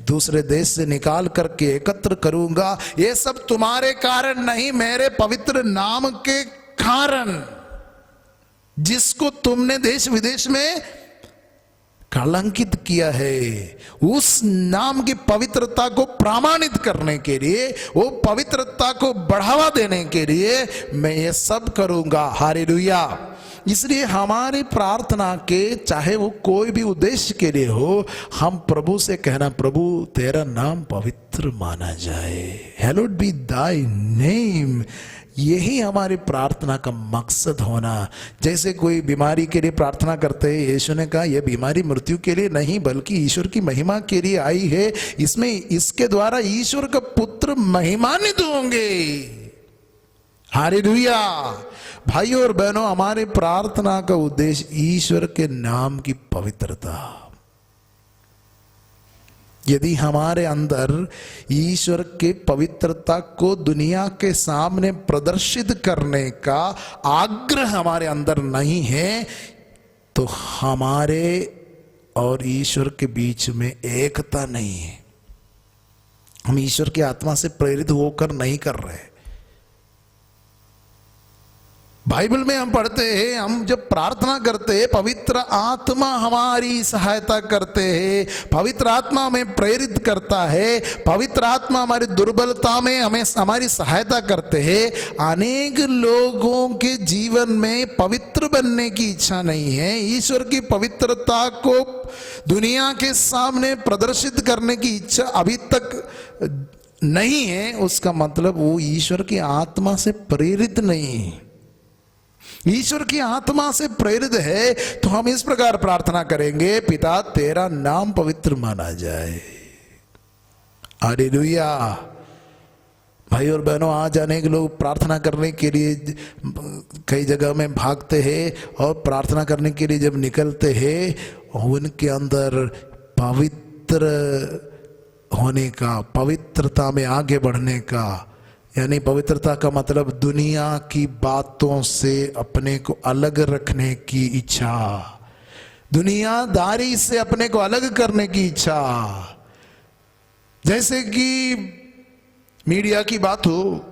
दूसरे देश से निकाल करके एकत्र करूंगा। ये सब तुम्हारे कारण नहीं, मेरे पवित्र नाम के कारण, जिसको तुमने देश विदेश में कलंकित किया है, उस नाम की पवित्रता को प्रमाणित करने के लिए, वो पवित्रता को बढ़ावा देने के लिए मैं ये सब करूंगा। हालेलुया। इसलिए हमारी प्रार्थना के, चाहे वो कोई भी उद्देश्य के लिए हो, हम प्रभु से कहना, प्रभु तेरा नाम पवित्र माना जाए, हैलोड बी दाई नेम। यही हमारी प्रार्थना का मकसद होना। जैसे कोई बीमारी के लिए प्रार्थना करते हैं, यीशु ने कहा यह बीमारी मृत्यु के लिए नहीं बल्कि ईश्वर की महिमा के लिए आई है, इसमें इसके द्वारा ईश्वर का पुत्र महिमान्वित होंगे। हालेलुया। भाई और बहनों, हमारे प्रार्थना का उद्देश्य ईश्वर के नाम की पवित्रता। यदि हमारे अंदर ईश्वर के पवित्रता को दुनिया के सामने प्रदर्शित करने का आग्रह हमारे अंदर नहीं है, तो हमारे और ईश्वर के बीच में एकता नहीं है। हम ईश्वर की आत्मा से प्रेरित होकर नहीं कर रहे। बाइबल में हम पढ़ते हैं, हम जब प्रार्थना करते हैं, पवित्र आत्मा हमारी सहायता करते हैं, पवित्र आत्मा हमें प्रेरित करता है, पवित्र आत्मा हमारी दुर्बलता में हमें हमारी सहायता करते हैं। अनेक लोगों के जीवन में पवित्र बनने की इच्छा नहीं है, ईश्वर की पवित्रता को दुनिया के सामने प्रदर्शित करने की इच्छा अभी तक नहीं है। उसका मतलब वो ईश्वर की आत्मा से प्रेरित नहीं है। ईश्वर की आत्मा से प्रेरित है तो हम इस प्रकार प्रार्थना करेंगे, पिता तेरा नाम पवित्र माना जाए। हालेलुया। भाई और बहनों, आज अनेक लोग प्रार्थना करने के लिए कई जगह में भागते हैं और प्रार्थना करने के लिए जब निकलते हैं, उनके अंदर पवित्र होने का, पवित्रता में आगे बढ़ने का, यानी पवित्रता का मतलब दुनिया की बातों से अपने को अलग रखने की इच्छा, दुनियादारी से अपने को अलग करने की इच्छा। जैसे कि मीडिया की बात हो,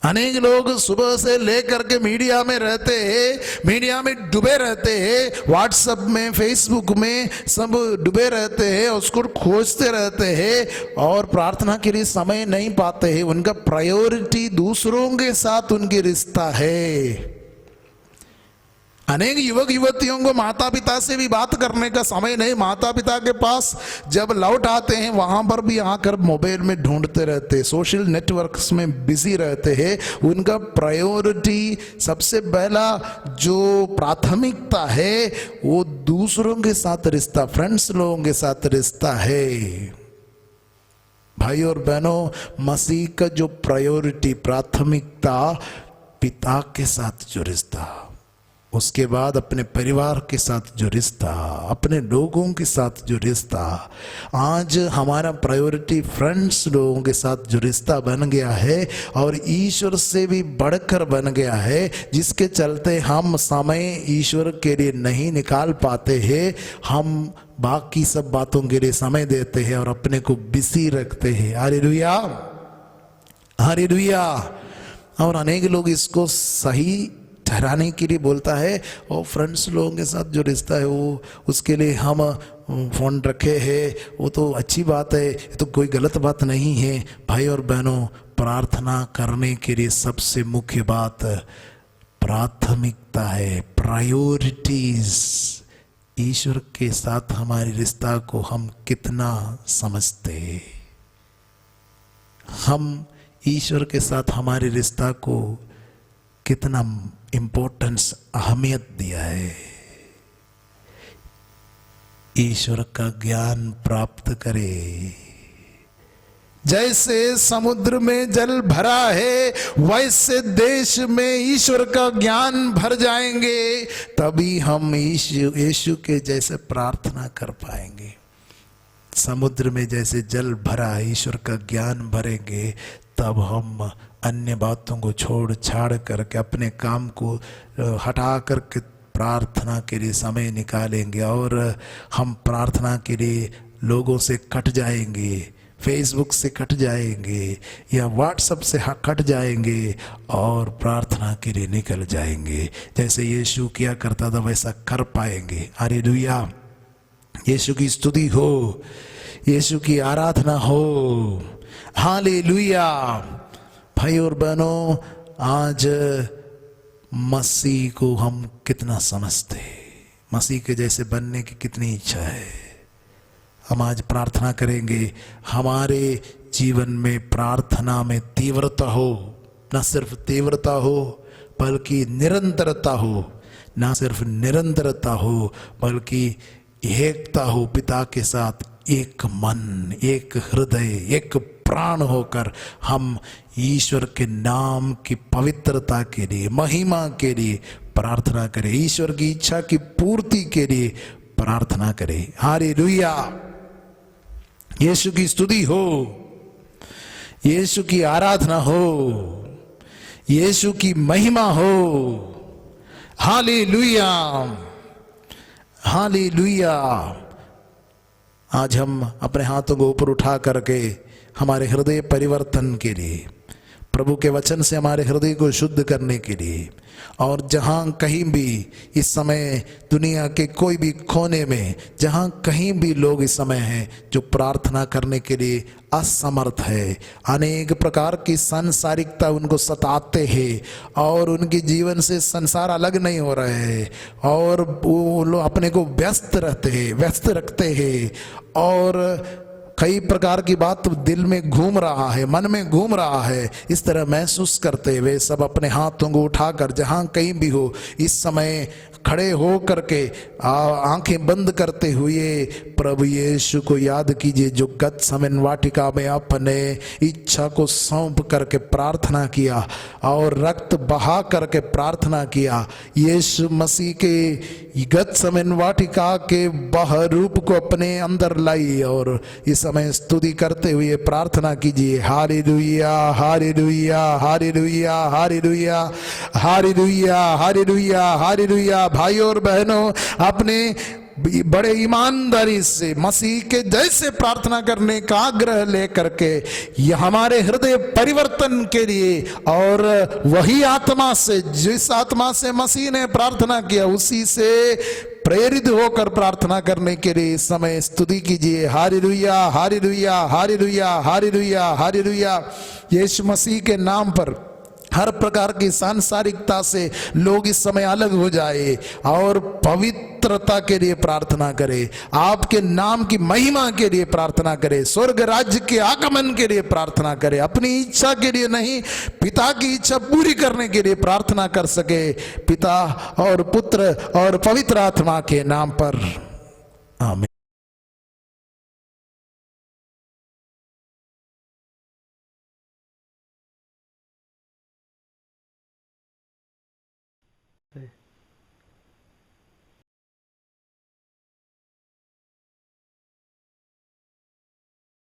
अनेक लोग सुबह से लेकर के मीडिया में रहते हैं, मीडिया में डूबे रहते हैं, व्हाट्सएप में, फेसबुक में सब डूबे रहते हैं, उसको खोजते रहते हैं और प्रार्थना के लिए समय नहीं पाते हैं। उनका प्रायोरिटी दूसरों के साथ उनकी रिश्ता है। अनेक युवक युवतियों को माता पिता से भी बात करने का समय नहीं, माता पिता के पास जब लौट आते हैं वहां पर भी आकर मोबाइल में ढूंढते रहते, सोशल नेटवर्क्स में बिजी रहते हैं। उनका प्रायोरिटी, सबसे पहला जो प्राथमिकता है वो दूसरों के साथ रिश्ता, फ्रेंड्स लोगों के साथ रिश्ता है। भाई और बहनों, मसीह का जो प्रायोरिटी, प्राथमिकता, पिता के साथ जो रिश्ता, उसके बाद अपने परिवार के साथ जो रिश्ता, अपने लोगों के साथ जो रिश्ता। आज हमारा प्रायोरिटी फ्रेंड्स लोगों के साथ जो रिश्ता बन गया है और ईश्वर से भी बढ़कर बन गया है, जिसके चलते हम समय ईश्वर के लिए नहीं निकाल पाते हैं। हम बाकी सब बातों के लिए समय देते हैं और अपने को बिजी रखते हैं। Hallelujah, hallelujah. और अनेक लोग इसको सही ठहराने के लिए बोलता है और फ्रेंड्स लोगों के साथ जो रिश्ता है वो, उसके लिए हम फ़ोन रखे हैं वो तो अच्छी बात है, ये तो कोई गलत बात नहीं है। भाई और बहनों, प्रार्थना करने के लिए सबसे मुख्य बात प्राथमिकता है, प्रायोरिटीज। ईश्वर के साथ हमारे रिश्ता को हम कितना समझते हैं, हम ईश्वर के साथ हमारे रिश्ता को कितना इम्पोर्टेंस, अहमियत दिया है। ईश्वर का ज्ञान प्राप्त करे। जैसे समुद्र में जल भरा है वैसे देश में ईश्वर का ज्ञान भर जाएंगे, तभी हम यीशु के जैसे प्रार्थना कर पाएंगे। समुद्र में जैसे जल भरा है, ईश्वर का ज्ञान भरेंगे, तब हम अन्य बातों को छोड़ छाड़ करके अपने काम को हटा करके प्रार्थना के लिए समय निकालेंगे। और हम प्रार्थना के लिए लोगों से कट जाएंगे, फेसबुक से कट जाएंगे या व्हाट्सएप से कट जाएंगे और प्रार्थना के लिए निकल जाएंगे। जैसे यीशु किया करता था वैसा कर पाएंगे। हालेलुया, यीशु की स्तुति हो, यीशु की आराधना हो। हालेलुया। भाई और बहनों, आज मसीह को हम कितना समझते, मसीह के जैसे बनने की कितनी इच्छा है। हम आज प्रार्थना करेंगे, हमारे जीवन में प्रार्थना में तीव्रता हो, न सिर्फ तीव्रता हो बल्कि निरंतरता हो, न सिर्फ निरंतरता हो बल्कि एकता हो। पिता के साथ एक मन, एक हृदय, एक प्राण होकर हम ईश्वर के नाम की पवित्रता के लिए, महिमा के लिए प्रार्थना करें, ईश्वर की इच्छा की पूर्ति के लिए प्रार्थना करें। हालेलुया, यीशु की स्तुति हो, यीशु की आराधना हो, यीशु की महिमा हो। Hallelujah, hallelujah. आज हम अपने हाथों को ऊपर उठा करके हमारे हृदय परिवर्तन के लिए, प्रभु के वचन से हमारे हृदय को शुद्ध करने के लिए, और जहाँ कहीं भी इस समय दुनिया के कोई भी कोने में जहाँ कहीं भी लोग इस समय हैं जो प्रार्थना करने के लिए असमर्थ है, अनेक प्रकार की सांसारिकता उनको सताते हैं और उनके जीवन से संसार अलग नहीं हो रहे हैं और वो लोग अपने को व्यस्त रहते हैं, व्यस्त रखते हैं और कई प्रकार की बात दिल में घूम रहा है, मन में घूम रहा है, इस तरह महसूस करते हुए सब अपने हाथों को उठाकर जहाँ कहीं भी हो इस समय खड़े हो करके आंखें बंद करते हुए प्रभु यीशु को याद कीजिए, जो गतसमन वाटिका में अपने इच्छा को सौंप करके प्रार्थना किया और रक्त बहा करके प्रार्थना किया। यीशु मसीह के गतसमन वाटिका के बाहर रूप को अपने अंदर लाई और इस समय स्तुति करते हुए प्रार्थना कीजिए। Hallelujah, hallelujah, hallelujah, hallelujah, hallelujah, hallelujah, hallelujah. भाइयों और बहनों, अपने बड़े ईमानदारी से मसीह के जैसे प्रार्थना करने का आग्रह लेकर के यह हमारे हृदय परिवर्तन के लिए और वही आत्मा से, जिस आत्मा से मसीह ने प्रार्थना किया उसी से प्रेरित होकर प्रार्थना करने के लिए इस समय स्तुति कीजिए। Hallelujah, hallelujah, hallelujah, hallelujah, hallelujah. Yeshu Masih के नाम पर हर प्रकार की सांसारिकता से लोग इस समय अलग हो जाए और पवित्रता के लिए प्रार्थना करे, आपके नाम की महिमा के लिए प्रार्थना करे, स्वर्ग राज्य के आगमन के लिए प्रार्थना करे, अपनी इच्छा के लिए नहीं पिता की इच्छा पूरी करने के लिए प्रार्थना कर सके। पिता और पुत्र और पवित्र आत्मा के नाम पर आमीन।